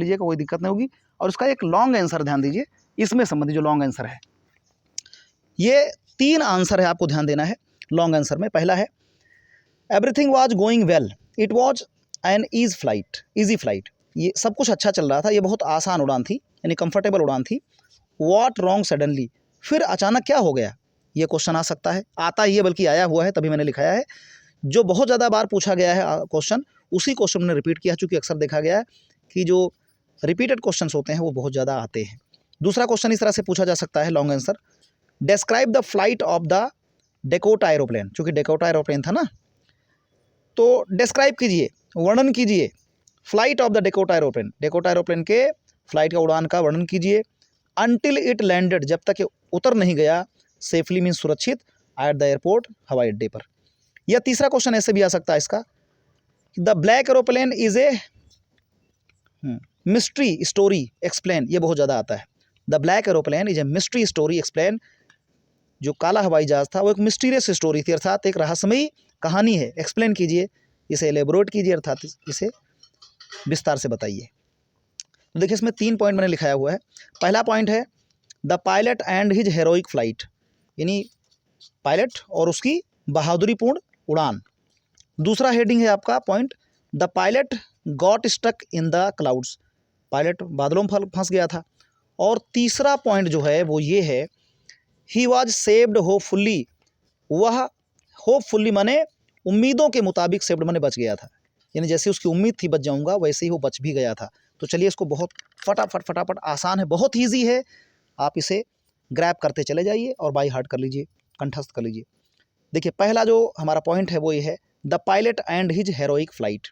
लीजिएगा, कोई दिक्कत नहीं होगी। और इसका एक लॉन्ग आंसर ध्यान दीजिए, इसमें संबंधित जो लॉन्ग आंसर है, ये 3 आंसर है, आपको ध्यान देना है लॉन्ग आंसर में। पहला है everything was going well, it was an easy flight. ये सब कुछ अच्छा चल रहा था, ये बहुत आसान उड़ान थी, यानी कंफर्टेबल उड़ान थी। व्हाट रॉन्ग सडनली, फिर अचानक क्या हो गया, ये क्वेश्चन आ सकता है, आता ही है बल्कि आया हुआ है, तभी मैंने लिखाया है। जो बहुत ज़्यादा बार पूछा गया है क्वेश्चन, उसी क्वेश्चन ने रिपीट किया, चूँकि अक्सर देखा गया है कि जो रिपीटेड क्वेश्चंस होते हैं वो बहुत ज़्यादा आते हैं। दूसरा क्वेश्चन इस तरह से पूछा जा सकता है, long answer, describe the flight of the Dakota aeroplane. चूँकि डेकोटा एरोप्लेन था ना, तो डिस्क्राइब कीजिए, वर्णन कीजिए flight of the Dakota aeroplane, Dakota aeroplane के फ्लाइट का उड़ान का वर्णन कीजिए। अनटिल इट लैंडेड, जब तक उतर नहीं गया, सेफली मीन्स सुरक्षित, एट द एयरपोर्ट, हवाई अड्डे पर। या तीसरा क्वेश्चन ऐसे भी आ सकता है इसका, the black aeroplane is a mystery story explain, ये बहुत ज़्यादा आता है। The black aeroplane is a mystery story explain, जो काला हवाई जहाज था वो एक मिस्टीरियस स्टोरी थी, अर्थात एक रहस्यमयी कहानी है, एक्सप्लेन कीजिए, इसे एलेबोरेट कीजिए, अर्थात इसे विस्तार से बताइए। तो देखिए इसमें 3 पॉइंट मैंने लिखाया हुआ है। पहला पॉइंट है the pilot and his heroic flight, यानी पायलट और उसकी बहादुरीपूर्ण उड़ान। दूसरा हेडिंग है आपका point, the pilot got stuck in the clouds, pilot बादलों में फंस गया था। और तीसरा पॉइंट जो है वो ये है, ही वॉज सेव्ड होपफुली, वह होपफुल्ली माने उम्मीदों के मुताबिक सेव्ड माने बच गया था, यानी जैसे उसकी उम्मीद थी बच जाऊंगा, वैसे ही वो बच भी गया था। तो चलिए इसको बहुत फटाफट आसान है, बहुत ईजी है, आप इसे ग्रैब करते चले जाइए और बाई हार्ट कर लीजिए, कंठस्थ कर लीजिए। देखिए पहला जो हमारा पॉइंट है वो ये है, the pilot and his heroic flight,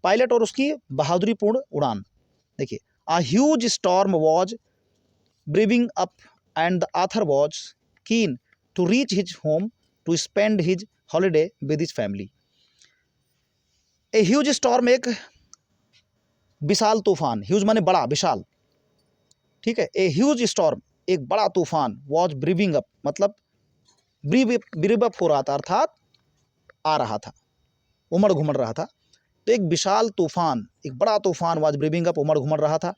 pilot और उसकी बहादुरीपूर्ण उड़ान। देखिए a huge storm was brewing up and the author was keen to reach his home to spend his holiday with his family. A huge storm, एक विशाल तूफान, huge माने बड़ा, विशाल, ठीक है। ए ह्यूज स्टॉर्म, एक बड़ा तूफान, वॉज ब्रीविंग अप मतलब ब्रीव अप हो रहा था, अर्थात आ रहा था, उमड़ घुमड़ रहा था। तो एक विशाल तूफान, एक बड़ा तूफान, वॉज ब्रीविंग अप, उमड़ घुमड़ रहा था।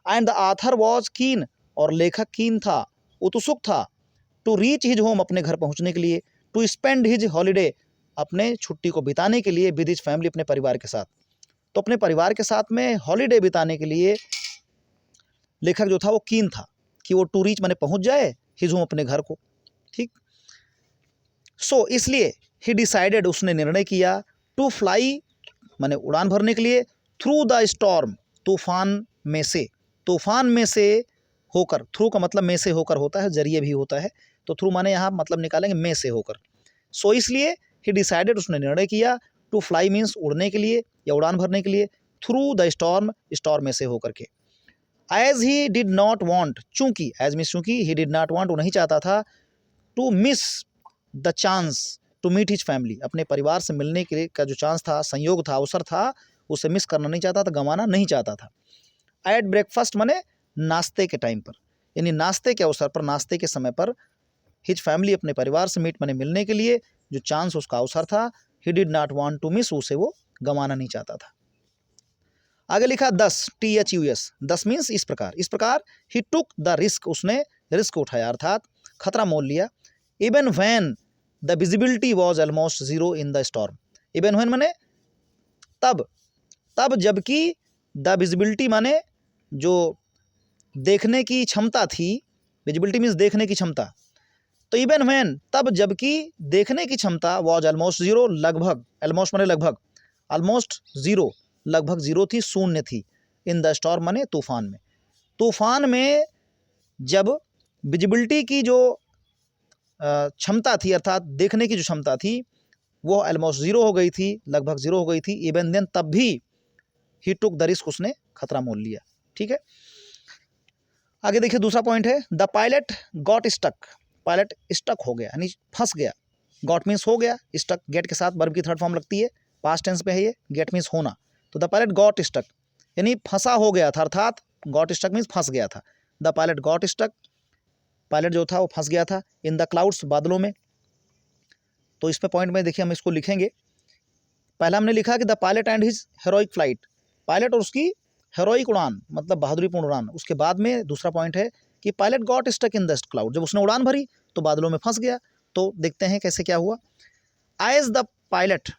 एंड द आथर वॉज कीन, और लेखक कीन था, उत्सुक था, टू रीच हिज होम, अपने घर पहुंचने के लिए, टू स्पेंड हिज हॉलीडे, अपने छुट्टी को बिताने के लिए, विद हिज फैमिली, अपने परिवार के साथ। तो अपने परिवार के साथ में हॉलीडे बिताने के लिए लेखक जो था वो कीन था कि वो टू रीच माने पहुंच जाए हिज होम, अपने घर को, ठीक। सो इसलिए ही डिसाइडेड, उसने निर्णय किया, टू फ्लाई माने उड़ान भरने के लिए, थ्रू द स्टॉर्म, तूफान में से, तूफान में से होकर, थ्रू का मतलब में से होकर होता है, जरिए भी होता है, तो थ्रू माने यहाँ मतलब निकालेंगे में से होकर। सो इसलिए ही डिसाइडेड, उसने निर्णय किया, टू फ्लाई मीन्स उड़ने के लिए या उड़ान भरने के लिए, थ्रू द स्टॉर्म, स्टॉर्म में से होकर के। As he did not want, चूंकि, एज मीन्स चूंकि, ही डिड नॉट वॉन्ट, वो नहीं चाहता था, to miss the chance to meet his family, अपने परिवार से मिलने के का जो चांस था, संयोग था, अवसर था, उसे मिस करना नहीं चाहता था, गंवाना नहीं चाहता था। एट ब्रेकफास्ट माने नाश्ते के टाइम पर, यानी नाश्ते के अवसर पर, नाश्ते के समय पर, हिज फैमिली, अपने परिवार से मीट माने मिलने के लिए जो चांस, उसका अवसर था, he did not want to miss, उसे वो गंवाना नहीं चाहता था। आगे लिखा 10, THUS, 10 मीन्स इस प्रकार, ही टुक द रिस्क, उसने रिस्क उठाया, अर्थात खतरा मोल लिया। Even when the visibility was almost zero in the storm, even when माने तब जबकि, द विजिबिलिटी माने जो देखने की क्षमता थी, विजिबिलिटी मीन्स देखने की क्षमता, तो इवन व्हेन, तब जबकि देखने की क्षमता, वॉज ऑलमोस्ट जीरो, लगभग, ऑलमोस्ट माने लगभग, ऑलमोस्ट जीरो, लगभग जीरो थी, शून्य थी, इन द स्टॉर्म माने तूफान में, तूफान में जब विजिबिलिटी की जो क्षमता थी, अर्थात देखने की जो क्षमता थी, वो ऑलमोस्ट जीरो हो गई थी, लगभग जीरो हो गई थी, इवन देन, तब भी, ही टुक द रिस्क, उसने खतरा मोल लिया, ठीक है। आगे देखिए दूसरा पॉइंट है, the pilot got stuck, pilot stuck हो गया, यानी फंस गया, गॉट मीन्स हो गया, स्टक गेट के साथ वर्ब की थर्ड फॉर्म लगती है, पास्ट टेंस पे है ये, गेट मीन्स होना, तो द पायलट गॉट स्टक, यानी फंसा हो गया था, अर्थात गॉट स्टक मीन्स फंस गया था, the pilot got stuck, pilot जो था वो फंस गया था, इन द क्लाउड्स, बादलों में। तो इसमें पॉइंट में देखिए हम इसको लिखेंगे, पहला हमने लिखा कि the pilot and his heroic flight, pilot और उसकी हेरोइक उड़ान मतलब बहादुरीपूर्ण उड़ान। उसके बाद में दूसरा पॉइंट है कि pilot got stuck in the cloud, जब उसने उड़ान भरी तो बादलों में फंस गया। तो देखते हैं कैसे क्या हुआ। As the pilot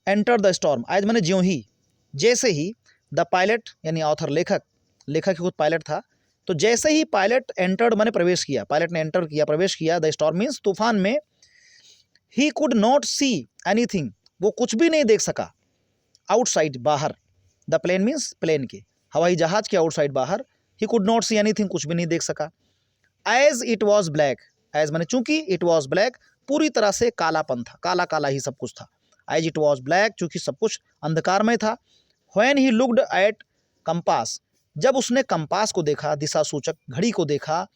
enter the storm, as मैंने ज्यों ही, जैसे ही, द पायलट यानी ऑथर लेखक ही खुद पायलट था, तो जैसे ही पायलट एंटर्ड मैंने प्रवेश किया, पायलट ने एंटर किया, प्रवेश किया द स्टॉर्म मीन्स तूफान में, ही कुड नॉट सी एनीथिंग, वो कुछ भी नहीं देख सका, आउटसाइड बाहर, द प्लेन मीन्स प्लेन के, हवाई जहाज के आउटसाइड बाहर, he could not see anything, कुछ भी नहीं देख सका। As it was black, as मैंने चूंकि, इट वॉज ब्लैक पूरी तरह से कालापन था, काला काला ही सब कुछ था। एज इट वॉज ब्लैक चूंकि सब कुछ अंधकार में था। When he looked at compass, जब उसने कंपास को देखा, दिशा सूचक घड़ी को देखा,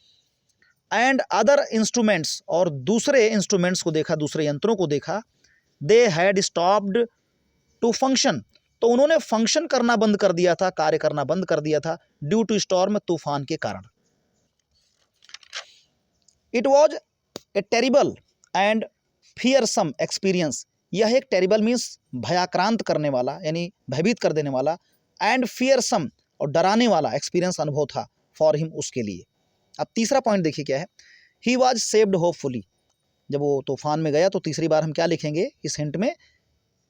एंड अदर इंस्ट्रूमेंट्स, और दूसरे इंस्ट्रूमेंट्स को देखा, दूसरे यंत्रों को देखा, they had stopped to function, तो उन्होंने फंक्शन करना बंद कर दिया था, कार्य करना बंद कर दिया था, ड्यू टू स्टॉर्म, तूफान के कारण। It was a terrible and fearsome experience, यह एक टेरिबल मीन्स भयाक्रांत करने वाला यानी भयभीत कर देने वाला, एंड फियरसम और डराने वाला एक्सपीरियंस, अनुभव था, फॉर हिम उसके लिए। अब तीसरा पॉइंट देखिए क्या है, ही वॉज सेव्ड होपफुली, जब वो तूफान में गया तो तीसरी बार हम क्या लिखेंगे इस हिंट में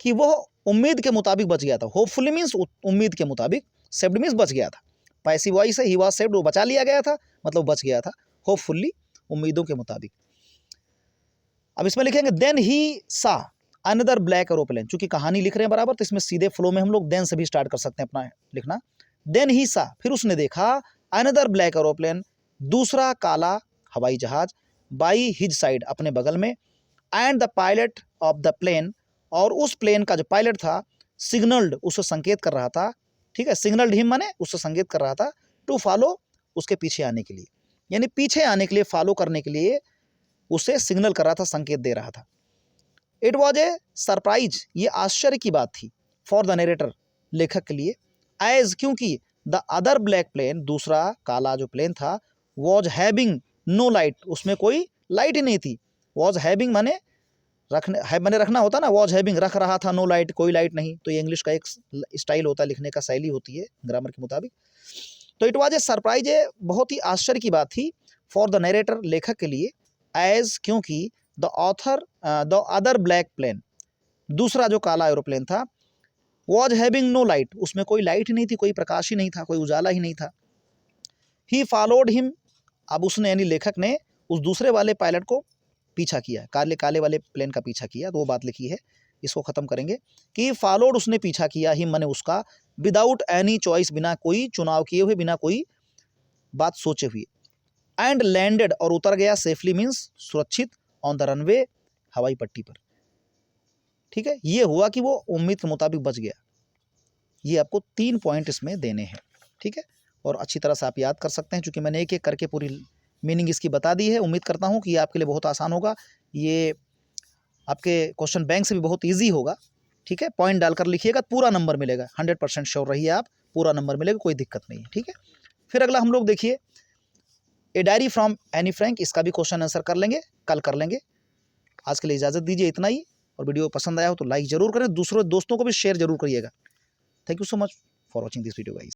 कि वो उम्मीद के मुताबिक बच गया था। होपफुली मीन्स उम्मीद के मुताबिक, सेव्ड मीन्स बच गया था, पैसिव वॉइस है, ही वॉज सेव्ड, वो बचा लिया गया था मतलब बच गया था, होपफुली उम्मीदों के मुताबिक। अब इसमें लिखेंगे देन ही सा अनदर ब्लैक एरोप्लेन, चूंकि कहानी लिख रहे हैं बराबर तो इसमें सीधे फ्लो में हम लोग देन से भी स्टार्ट कर सकते हैं अपना लिखना। देन ही सा, फिर उसने देखा, अनदर ब्लैक एरोप्लेन, दूसरा काला हवाई जहाज, बाई हिज साइड, अपने बगल में, and the pilot of the plane, और उस प्लेन का जो पायलट था, सिग्नल्ड, उससे संकेत कर रहा था, ठीक है, सिग्नल्ड हिम माने उससे संकेत कर रहा था, टू फॉलो, उसके पीछे आने के लिए, यानी पीछे आने के लिए, फॉलो करने के लिए उसे सिग्नल कर रहा था, संकेत दे रहा था। इट वॉज ए सरप्राइज, ये आश्चर्य की बात थी, फॉर द नरेटर, लेखक के लिए, एज क्योंकि द अदर ब्लैक प्लेन, दूसरा काला जो प्लेन था, वॉज हैविंग नो लाइट, उसमें कोई लाइट ही नहीं थी। वॉज हैविंग माने रखना होता ना, वॉज हैविंग रख रहा था, नो लाइट कोई लाइट नहीं, तो ये इंग्लिश का एक स्टाइल होता है, लिखने का शैली होती है ग्रामर के मुताबिक। तो इट वॉज ए सरप्राइज, ए बहुत ही आश्चर्य की बात थी, फॉर द नरेटर, लेखक के लिए, एज क्योंकि द अदर ब्लैक प्लेन, दूसरा जो काला एरोप्लेन था, वॉज हैविंग नो लाइट, उसमें कोई लाइट ही नहीं थी, कोई प्रकाश ही नहीं था, कोई उजाला ही नहीं था। ही फॉलोड हिम, अब उसने यानी लेखक ने उस दूसरे वाले पायलट को पीछा किया, काले वाले प्लेन का पीछा किया, तो वो बात लिखी है, इसको खत्म करेंगे कि फॉलोड, उसने पीछा किया, हिम माने उसका, विदाउट एनी चॉइस, बिना कोई चुनाव किए हुए, बिना कोई बात सोचे हुए, एंड लैंडेड, और उतर गया, सेफली मीन्स सुरक्षित, ऑन द रनवे, हवाई पट्टी पर। ठीक है, ये हुआ कि वो उम्मीद के मुताबिक बच गया। ये आपको 3 पॉइंट इसमें देने हैं, ठीक है, और अच्छी तरह से आप याद कर सकते हैं, क्योंकि मैंने एक एक करके पूरी मीनिंग इसकी बता दी है। उम्मीद करता हूँ कि ये आपके लिए बहुत आसान होगा, ये आपके क्वेश्चन बैंक से भी बहुत ईजी होगा। ठीक है, पॉइंट डालकर लिखिएगा, पूरा नंबर मिलेगा, 100% श्योर रहिए आप, पूरा नंबर मिलेगा, कोई दिक्कत नहीं है। ठीक है, फिर अगला हम लोग देखिए a diary from Anne Frank, इसका भी क्वेश्चन आंसर कर लेंगे, कल कर लेंगे। आज के लिए इजाज़त दीजिए, इतना ही, और वीडियो पसंद आया हो तो लाइक जरूर करें, दूसरों दोस्तों को भी शेयर जरूर करिएगा। Thank you so much for watching this video guys.